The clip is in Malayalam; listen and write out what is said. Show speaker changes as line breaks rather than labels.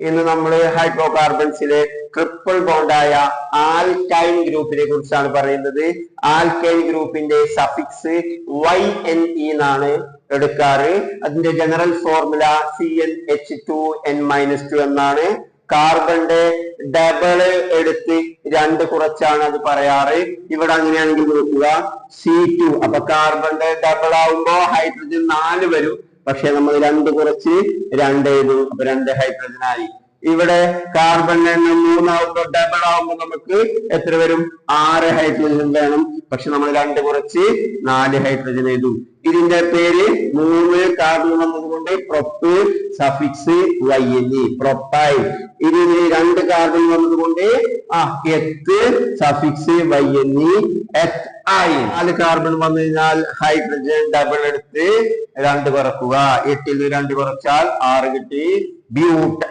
ഇന്ന് നമ്മൾ ഹൈഡ്രോകാർബൺസിലെ ട്രിപ്പിൾ ബോണ്ടായ ആൽക്കൈൻ ഗ്രൂപ്പിനെ കുറിച്ചാണ് പറയുന്നത്. ആൽക്കൈൻ ഗ്രൂപ്പിന്റെ സഫിക്സ് YNE എന്നാണ് എടുക്കാറ്. അതിന്റെ ജനറൽ ഫോർമുല CnH2n-2 എന്നാണ്. കാർബണിന്റെ ഡബിള് എടുത്ത് 2 കുറച്ചാണ് അത് പറയാറ്. ഇവിടെ അങ്ങനെയാണെങ്കിൽ നോക്കുക C2. അപ്പൊ കാർബണിന്റെ ഡബിൾ ആവുമ്പോ ഹൈഡ്രജൻ 4 വരും. പക്ഷെ നമ്മൾ 2 കുറച്ച് 2 എഴുതും. അപ്പൊ 2 ഹൈഡ്രജൻ ആയി. ഇവിടെ കാർബണിന് 3 ആവുമ്പോ ഡബിൾ ആവുമ്പോ നമുക്ക് എത്ര വരും? 6 ഹൈഡ്രജൻ വേണം. പക്ഷെ നമ്മൾ 2 കുറച്ച് 4 ഹൈഡ്രജൻ എഴുതും. ഇതിന്റെ പേര് 3 കാർബൺ വന്നതുകൊണ്ട് പ്രൊപ്പ് സഫിക്സ് YNE പ്രൊപ്പൈൽ. ഇതിന് 2 കാർബൺ വന്നതുകൊണ്ട് എത്ത് സഫിക്സ് YNE എത്ത് ആയി. 4 കാർബൺ വന്നു കഴിഞ്ഞാൽ ഹൈഡ്രജൻ ഡബിൾ എടുത്ത് 2 കുറക്കുക. 8 ൽ 2 കുറച്ചാൽ 6 കിട്ടി. ബ്യൂട്ട്